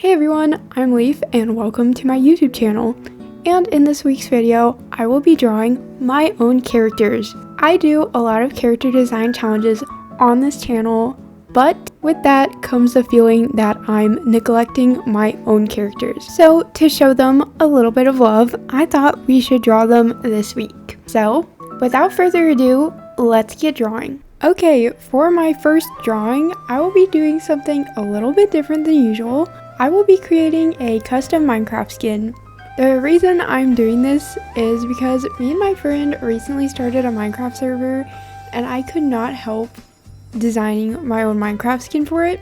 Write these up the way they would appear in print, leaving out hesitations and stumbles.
Hey everyone, I'm Leaf and welcome to my YouTube channel. And in this week's video, I will be drawing my own characters. I do a lot of character design challenges on this channel, but with that comes the feeling that I'm neglecting my own characters. So to show them a little bit of love, I thought we should draw them this week. So without further ado, let's get drawing. Okay, for my first drawing, I will be doing something a little bit different than usual. I will be creating a custom Minecraft skin. The reason I'm doing this is because me and my friend recently started a Minecraft server and I could not help designing my own Minecraft skin for it.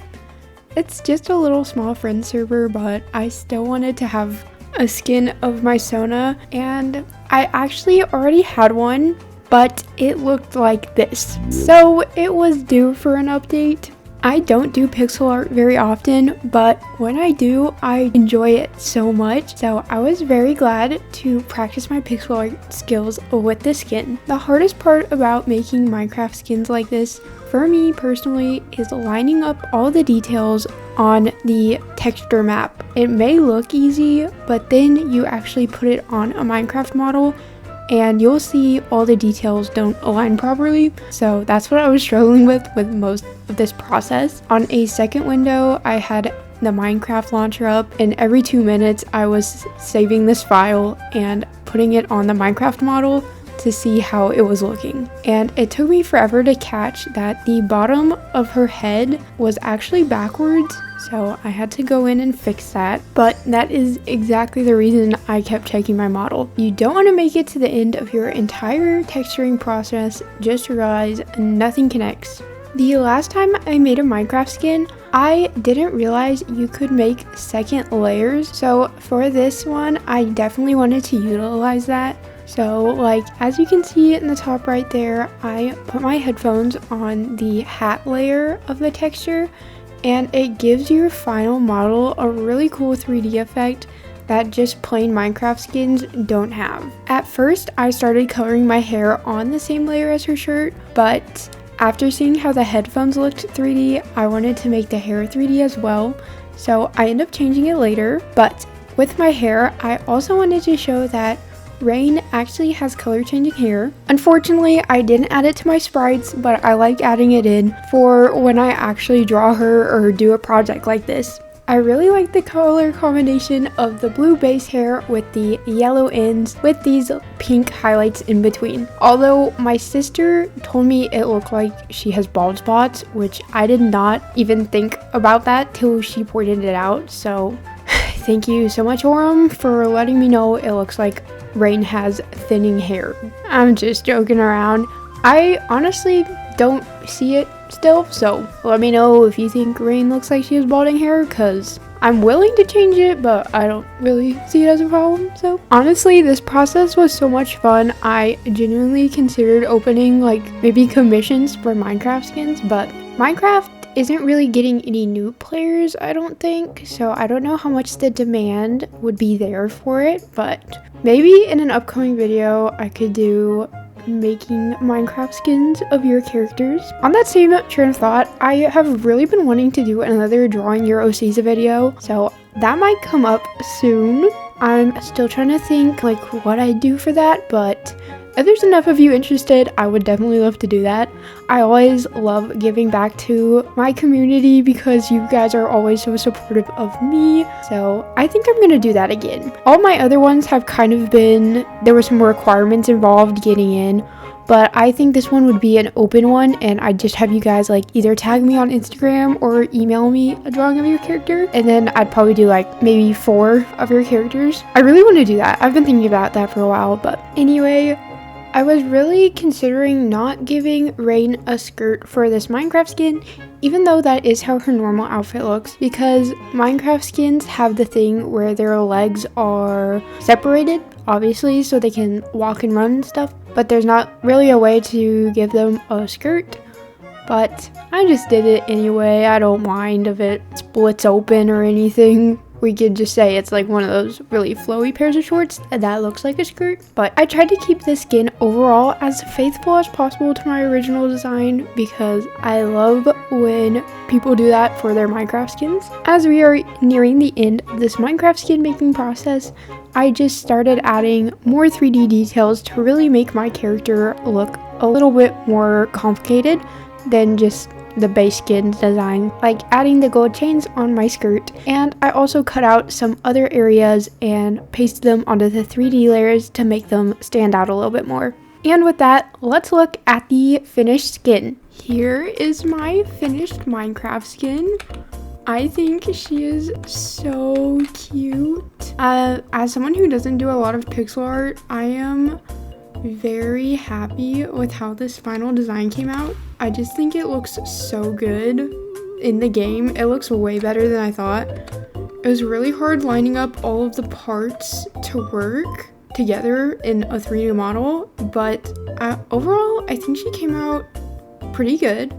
It's just a little small friend server, but I still wanted to have a skin of my Sona, and I actually already had one, but it looked like this. So it was due for an update. I don't do pixel art very often, but when I do, I enjoy it so much. So I was very glad to practice my pixel art skills with this skin. The hardest part about making Minecraft skins like this, for me personally, is lining up all the details on the texture map. It may look easy, but then you actually put it on a Minecraft model and you'll see all the details don't align properly. So that's what I was struggling with most of this process. On a second window, I had the Minecraft launcher up, and every 2 minutes I was saving this file and putting it on the Minecraft model to see how it was looking. And it took me forever to catch that the bottom of her head was actually backwards, so I had to go in and fix that. But that is exactly the reason I kept checking my model. You don't want to make it to the end of your entire texturing process just to realize nothing connects. The last time I made a Minecraft skin, I didn't realize you could make second layers. So for this one, I definitely wanted to utilize that. So like, as you can see in the top right there, I put my headphones on the hat layer of the texture, and it gives your final model a really cool 3D effect that just plain Minecraft skins don't have. At first, I started coloring my hair on the same layer as her shirt, but after seeing how the headphones looked 3D, I wanted to make the hair 3D as well, so I ended up changing it later. But with my hair, I also wanted to show that Rain actually has color changing hair. Unfortunately, I didn't add it to my sprites, but I like adding it in for when I actually draw her or do a project like this. I really like the color combination of the blue base hair with the yellow ends with these pink highlights in between. Although my sister told me it looked like she has bald spots, which I did not even think about that till she pointed it out. So thank you so much, Aurum, for letting me know it looks like Rain has thinning hair. I'm just joking around. I honestly don't see it still, so let me know if you think Rain looks like she has balding hair, because I'm willing to change it, but I don't really see it as a problem. So honestly, this process was so much fun. I genuinely considered opening like maybe commissions for Minecraft skins, but Minecraft isn't really getting any new players, I don't think, so I don't know how much the demand would be there for it, but maybe in an upcoming video I could do making Minecraft skins of your characters. On that same train of thought, I have really been wanting to do another drawing your OCs video, so that might come up soon. I'm still trying to think like what I do for that, but if there's enough of you interested, I would definitely love to do that. I always love giving back to my community because you guys are always so supportive of me. So I think I'm gonna do that again. All my other ones have kind of been, there were some requirements involved getting in, but I think this one would be an open one, and I'd just have you guys like either tag me on Instagram or email me a drawing of your character, and then I'd probably do like maybe 4 of your characters. I really want to do that. I've been thinking about that for a while, but anyway, I was really considering not giving Rain a skirt for this Minecraft skin, even though that is how her normal outfit looks, because Minecraft skins have the thing where their legs are separated, obviously, so they can walk and run and stuff, but there's not really a way to give them a skirt. But I just did it anyway. I don't mind if it splits open or anything, we could just say it's like one of those really flowy pairs of shorts that looks like a skirt. But I tried to keep the skin overall as faithful as possible to my original design because I love when people do that for their Minecraft skins. As we are nearing the end of this Minecraft skin making process, I just started adding more 3D details to really make my character look a little bit more complicated than just the base skin design, like adding the gold chains on my skirt. And I also cut out some other areas and pasted them onto the 3D layers to make them stand out a little bit more. And with that, let's look at the finished skin. Here is my finished Minecraft skin. I think she is so cute. As someone who doesn't do a lot of pixel art, I am very happy with how this final design came out. I just think it looks so good in the game. It looks way better than I thought. It was really hard lining up all of the parts to work together in a 3D model, but overall I think she came out pretty good.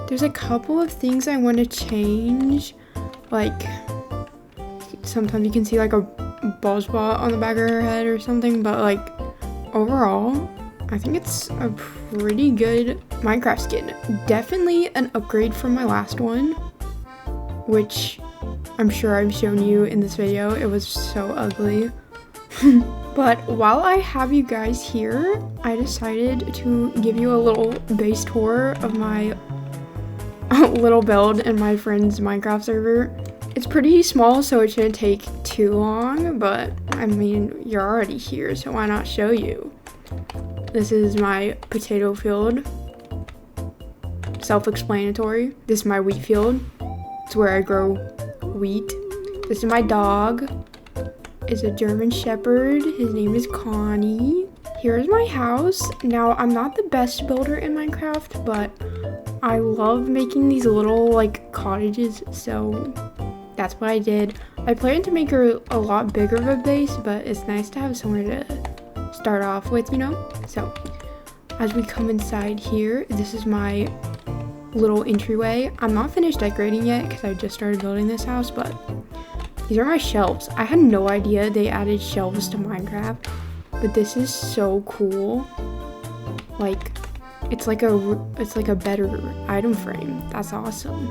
There's a couple of things I want to change, like sometimes you can see like a bald spot on the back of her head or something, but like overall I think it's a pretty good Minecraft skin. Definitely an upgrade from my last one, which I'm sure I've shown you in this video. It was so ugly. But while I have you guys here, I decided to give you a little base tour of my little build in my friend's Minecraft server. It's pretty small, so it shouldn't take too long, but I mean, you're already here, so why not show you? This is my potato field. Self-explanatory. This is my wheat field. It's where I grow wheat. This is my dog. It's a German Shepherd. His name is Connie. Here's my house. Now, I'm not the best builder in Minecraft, but I love making these little like cottages, so that's what I did. I planned to make her a lot bigger of a base, but it's nice to have somewhere to start off with, you know? So as we come inside here, this is my little entryway. I'm not finished decorating yet because I just started building this house, but these are my shelves. I had no idea they added shelves to Minecraft, but this is so cool. Like, it's like a better item frame. That's awesome.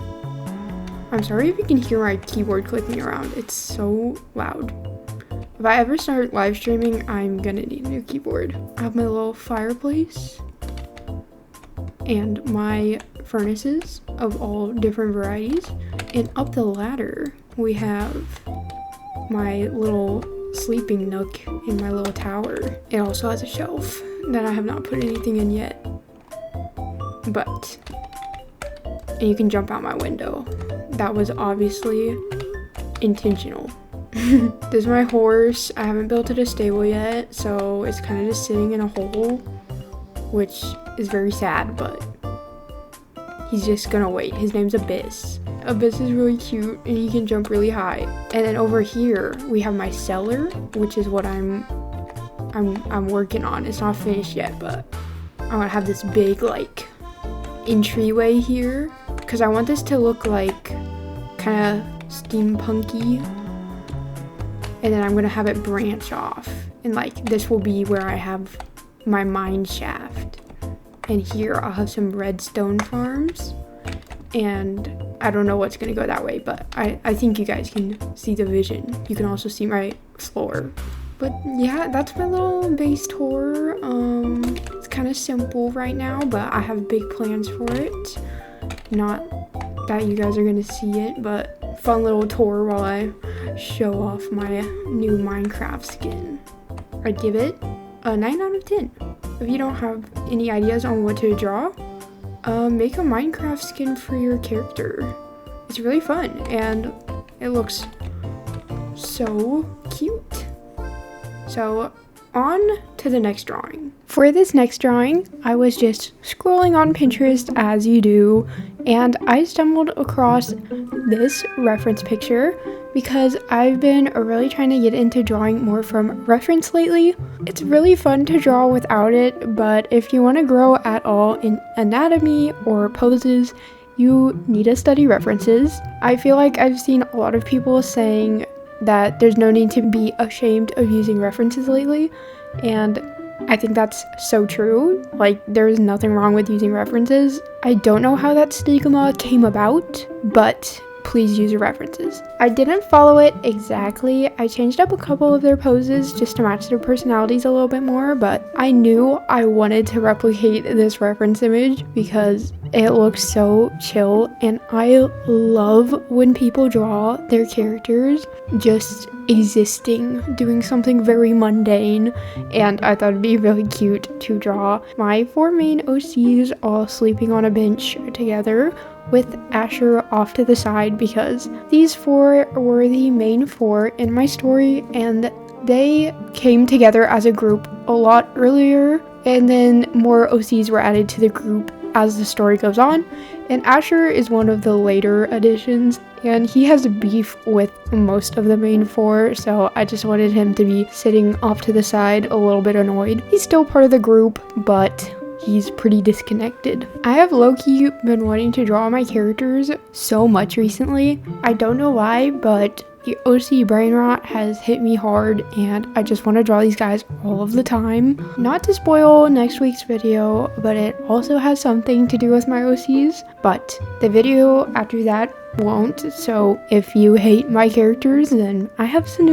I'm sorry if you can hear my keyboard clicking around. It's so loud. If I ever start live streaming, I'm gonna need a new keyboard. I have my little fireplace and my furnaces of all different varieties. And up the ladder, we have my little sleeping nook in my little tower. It also has a shelf that I have not put anything in yet. And you can jump out my window. That was obviously intentional. This is my horse. I haven't built it a stable yet, so it's kind of just sitting in a hole, which is very sad, but he's just gonna wait. His name's Abyss. Abyss is really cute and he can jump really high. And then over here we have my cellar, which is what I'm working on. It's not finished yet, but I want to have this big like entryway here because I want this to look like kind of steampunky, and then I'm gonna have it branch off, and like this will be where I have my mine shaft, and here I'll have some redstone farms, and I don't know what's gonna go that way, but I think you guys can see the vision. You can also see my floor. But yeah, that's my little base tour. It's kind of simple right now, but I have big plans for it. Not that you guys are gonna see it, but fun little tour while I show off my new Minecraft skin. I'd give it a 9 out of 10. If you don't have any ideas on what to draw, make a Minecraft skin for your character. It's really fun and it looks so cute. So on to the next drawing. For this next drawing, I was just scrolling on Pinterest as you do, and I stumbled across this reference picture because I've been really trying to get into drawing more from reference lately. It's really fun to draw without it, but if you want to grow at all in anatomy or poses, you need to study references. I feel like I've seen a lot of people saying that there's no need to be ashamed of using references lately, and I think that's so true. Like, there's nothing wrong with using references. I don't know how that stigma came about, but please use your references. I didn't follow it exactly. I changed up a couple of their poses just to match their personalities a little bit more, but I knew I wanted to replicate this reference image because it looks so chill, and I love when people draw their characters just existing, doing something very mundane, and I thought it'd be really cute to draw my 4 main OCs all sleeping on a bench together with Asher off to the side, because these 4 were the main 4 in my story, and they came together as a group a lot earlier, and then more OCs were added to the group as the story goes on, and Asher is one of the later additions, and he has beef with most of the main 4, so I just wanted him to be sitting off to the side a little bit annoyed. He's still part of the group, but he's pretty disconnected. I have low-key been wanting to draw my characters so much recently. I don't know why, but the OC brain rot has hit me hard, and I just want to draw these guys all of the time. Not to spoil next week's video, but it also has something to do with my OCs, but the video after that won't, so if you hate my characters, then I have some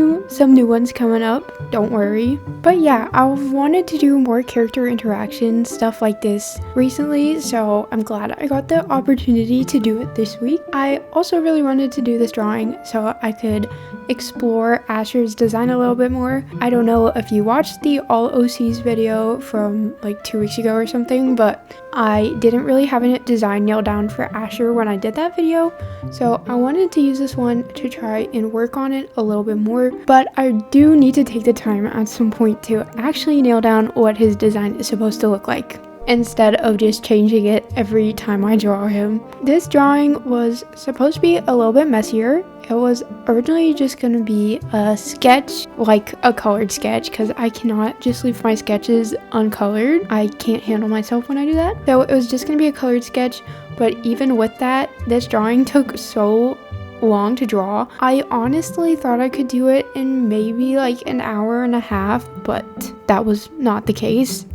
new ones coming up, don't worry. But yeah, I've wanted to do more character interaction stuff like this recently, so I'm glad I got the opportunity to do it this week. I also really wanted to do this drawing so I could explore Asher's design a little bit more. I don't know if you watched the All OCs video from like 2 weeks ago or something, but I didn't really have a design nailed down for Asher when I did that video, so I wanted to use this one to try and work on it a little bit more, but I do need to take the time at some point to actually nail down what his design is supposed to look like, instead of just changing it every time I draw him. This drawing was supposed to be a little bit messier. It was originally just gonna be a sketch, like a colored sketch, because I cannot just leave my sketches uncolored. I can't handle myself when I do that. So it was just gonna be a colored sketch, but even with that, this drawing took so long to draw. I honestly thought I could do it in maybe like an hour and a half, but that was not the case.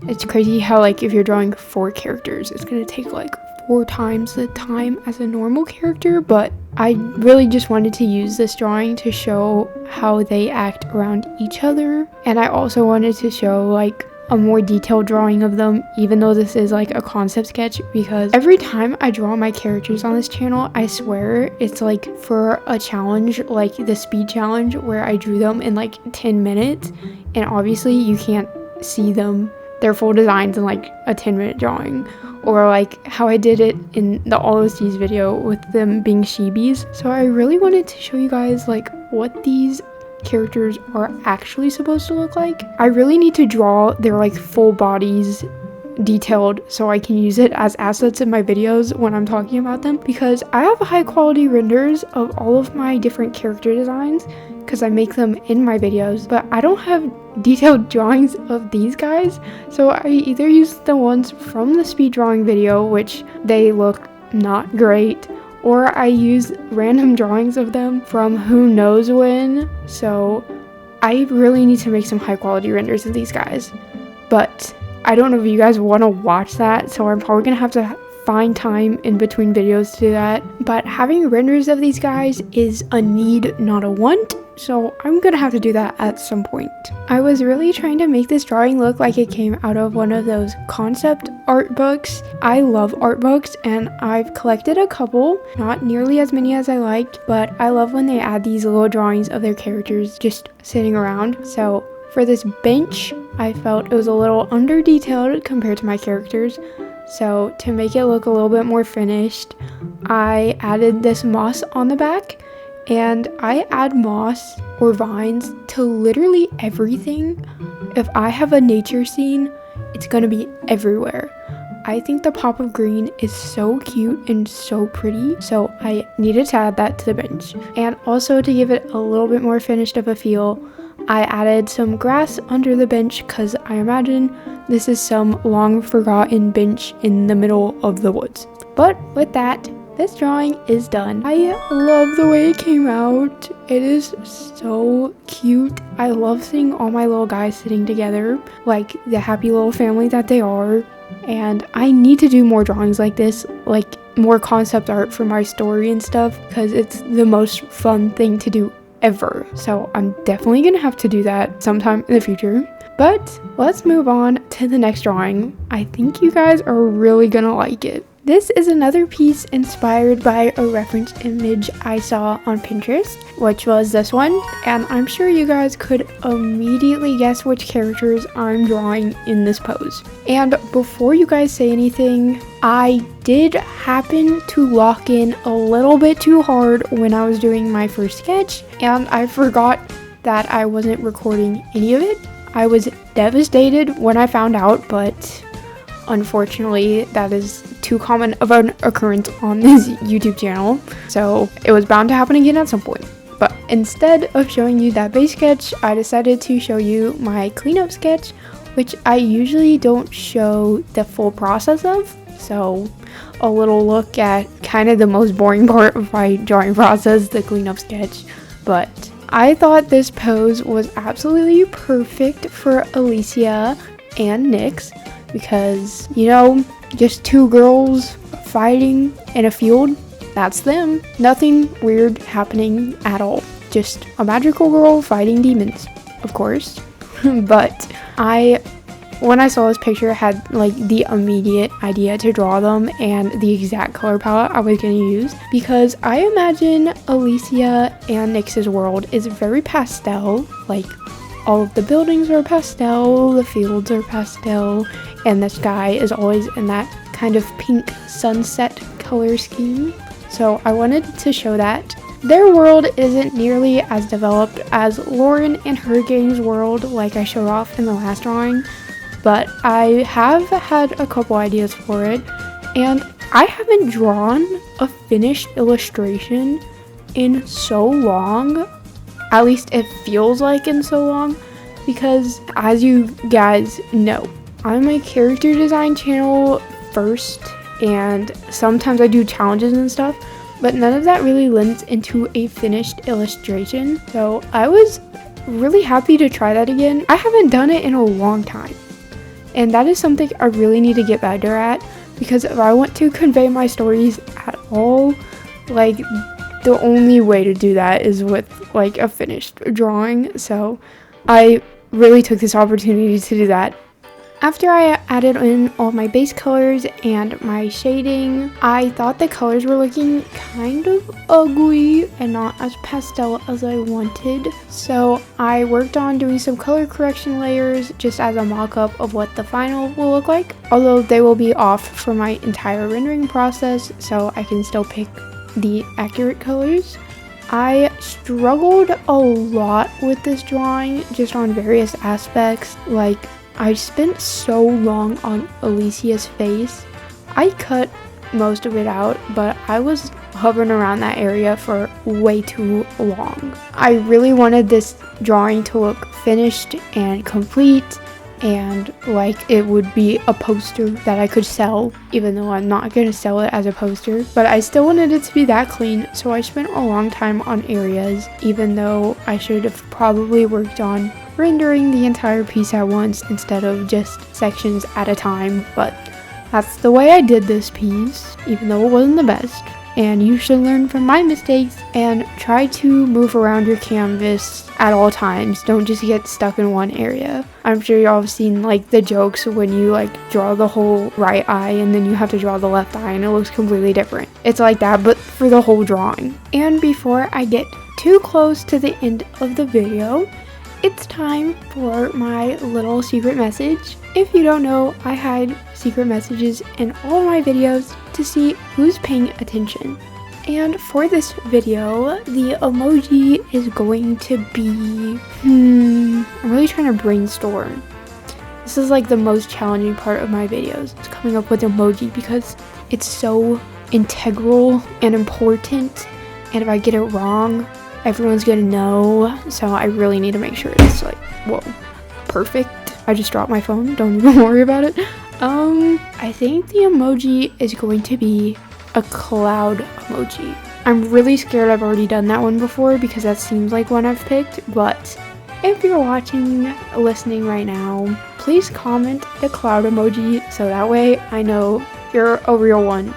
It's crazy how, like, if you're drawing 4 characters, it's gonna take like 4 times the time as a normal character, but I really just wanted to use this drawing to show how they act around each other, and I also wanted to show like a more detailed drawing of them, even though this is like a concept sketch, because every time I draw my characters on this channel, I swear it's like for a challenge, like the speed challenge, where I drew them in like 10 minutes, and obviously you can't see them, their full designs in like a 10-minute drawing, or like how I did it in the All OCs video with them being shibis. So I really wanted to show you guys like what these characters are actually supposed to look like. I really need to draw their like full bodies detailed so I can use it as assets in my videos when I'm talking about them, because I have high quality renders of all of my different character designs because I make them in my videos, but I don't have detailed drawings of these guys, so I either use the ones from the speed drawing video, which they look not great, or I use random drawings of them from who knows when. So I really need to make some high quality renders of these guys, but I don't know if you guys want to watch that, so I'm probably gonna have to find time in between videos to do that. But having renders of these guys is a need, not a want, so I'm gonna have to do that at some point. I was really trying to make this drawing look like it came out of one of those concept art books. I love art books, and I've collected a couple, not nearly as many as I liked, but I love when they add these little drawings of their characters just sitting around. So for this bench, I felt it was a little under detailed compared to my characters, so to make it look a little bit more finished, I added this moss on the back. And I add moss or vines to literally everything. If I have a nature scene, it's gonna be everywhere. I think the pop of green is so cute and so pretty, so I needed to add that to the bench. And also to give it a little bit more finished of a feel, I added some grass under the bench because I imagine this is some long forgotten bench in the middle of the woods. But with that, this drawing is done. I love the way it came out. It is so cute. I love seeing all my little guys sitting together like the happy little family that they are. And I need to do more drawings like this, like more concept art for my story and stuff, because it's the most fun thing to do ever. So I'm definitely gonna have to do that sometime in the future. But let's move on to the next drawing. I think you guys are really gonna like it. This is another piece inspired by a reference image I saw on Pinterest, which was this one, and I'm sure you guys could immediately guess which characters I'm drawing in this pose. And before you guys say anything, I did happen to lock in a little bit too hard when I was doing my first sketch, and I forgot that I wasn't recording any of it. I was devastated when I found out, but unfortunately, that is too common of an occurrence on this YouTube channel, so it was bound to happen again at some point. But instead of showing you that base sketch, I decided to show you my cleanup sketch, which I usually don't show the full process of. So a little look at kind of the most boring part of my drawing process, the cleanup sketch. But I thought this pose was absolutely perfect for Elysia and Nyx, because, you know, just two girls fighting in a field, that's them. Nothing weird happening at all. Just a magical girl fighting demons, of course. But when I saw this picture, I had like the immediate idea to draw them and the exact color palette I was going to use, because I imagine Elysia and Nyx's world is very pastel. Like, all of the buildings are pastel, the fields are pastel, and the sky is always in that kind of pink sunset color scheme. So I wanted to show that. Their world isn't nearly as developed as Lauren and her gang's world, like I showed off in the last drawing, but I have had a couple ideas for it, and I haven't drawn a finished illustration in so long. At least it feels like in so long, because as you guys know, I'm a character design channel first, and sometimes I do challenges and stuff, but none of that really lends into a finished illustration. So I was really happy to try that again. I haven't done it in a long time, and that is something I really need to get better at, because if I want to convey my stories at all, like, the only way to do that is with like a finished drawing. So I really took this opportunity to do that. After I added in all my base colors and my shading, I thought the colors were looking kind of ugly and not as pastel as I wanted. So I worked on doing some color correction layers just as a mock-up of what the final will look like. Although they will be off for my entire rendering process, so I can still pick the accurate colors. I struggled a lot with this drawing, just on various aspects. Like, I spent so long on Elysia's face. I cut most of it out, but I was hovering around that area for way too long. I really wanted this drawing to look finished and complete, and like it would be a poster that I could sell, even though I'm not going to sell it as a poster. But I still wanted it to be that clean, so I spent a long time on areas, even though I should have probably worked on rendering the entire piece at once instead of just sections at a time. But that's the way I did this piece, even though it wasn't the best. And you should learn from my mistakes and try to move around your canvas at all times. Don't just get stuck in one area. I'm sure y'all have seen like the jokes when you like draw the whole right eye and then you have to draw the left eye and it looks completely different. It's like that, but for the whole drawing. And before I get too close to the end of the video, it's time for my little secret message. If you don't know, I hide secret messages in all of my videos to see who's paying attention. And for this video, the emoji is going to be, I'm really trying to brainstorm. This is like the most challenging part of my videos. It's coming up with emoji because it's so integral and important. And if I get it wrong, everyone's gonna know. So I really need to make sure it's like, whoa, perfect. I just dropped my phone. Don't even worry about it. I think the emoji is going to be a cloud emoji. I'm really scared I've already done that one before because that seems like one I've picked, but if you're watching, listening right now, please comment the cloud emoji so that way I know you're a real one.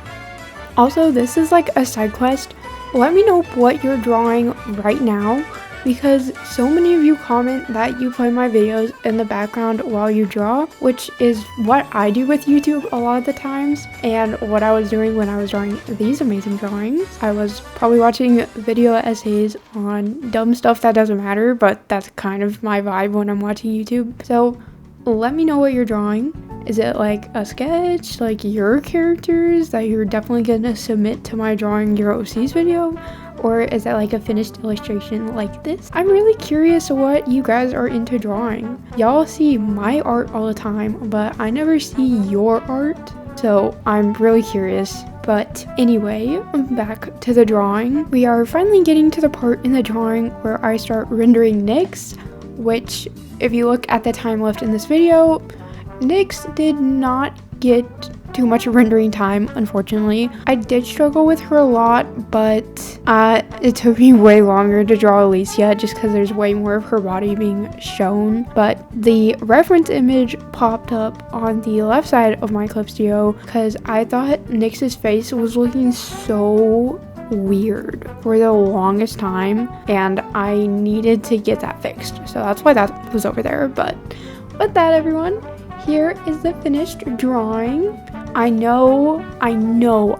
Also, this is like a side quest. Let me know what you're drawing right now because so many of you comment that you play my videos in the background while you draw, which is what I do with YouTube a lot of the times, and what I was doing when I was drawing these amazing drawings. I was probably watching video essays on dumb stuff that doesn't matter, but that's kind of my vibe when I'm watching YouTube. So let me know what you're drawing. Is it like a sketch, like your characters that you're definitely gonna submit to my drawing your OCs video? Or is it like a finished illustration like this? I'm really curious what you guys are into drawing. Y'all see my art all the time, but I never see your art. So I'm really curious. But anyway, back to the drawing. We are finally getting to the part in the drawing where I start rendering Nyx, which if you look at the time left in this video, Nyx did not get too much rendering time, unfortunately. I did struggle with her a lot, but it took me way longer to draw Elysia just because there's way more of her body being shown. But the reference image popped up on the left side of my clip studio because I thought Nyx's face was looking so weird for the longest time and I needed to get that fixed. So that's why that was over there. But with that, everyone, here is the finished drawing. I know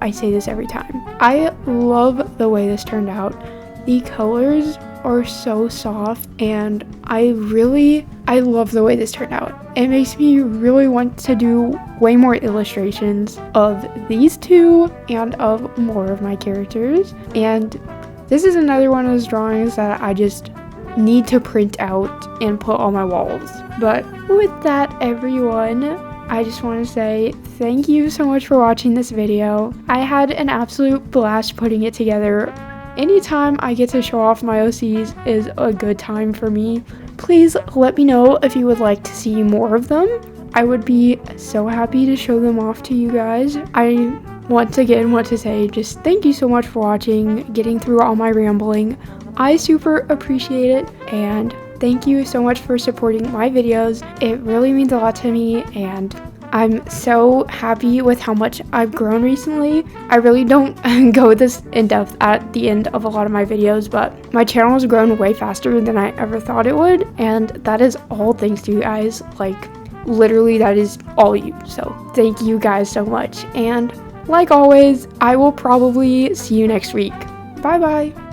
I say this every time. I love the way this turned out. The colors are so soft and I love the way this turned out. It makes me really want to do way more illustrations of these two and of more of my characters. And this is another one of those drawings that I just need to print out and put on my walls. But with that, everyone, I just want to say thank you so much for watching this video. I had an absolute blast putting it together. Anytime I get to show off my OCs is a good time for me. Please let me know if you would like to see more of them. I would be so happy to show them off to you guys. I once again want to say just thank you so much for watching, getting through all my rambling. I super appreciate it, and thank you so much for supporting my videos. It really means a lot to me, and I'm so happy with how much I've grown recently. I really don't go this in depth at the end of a lot of my videos, but my channel has grown way faster than I ever thought it would, and that is all thanks to you guys. Like, literally, that is all you. So thank you guys so much, and like always, I will probably see you next week. Bye bye.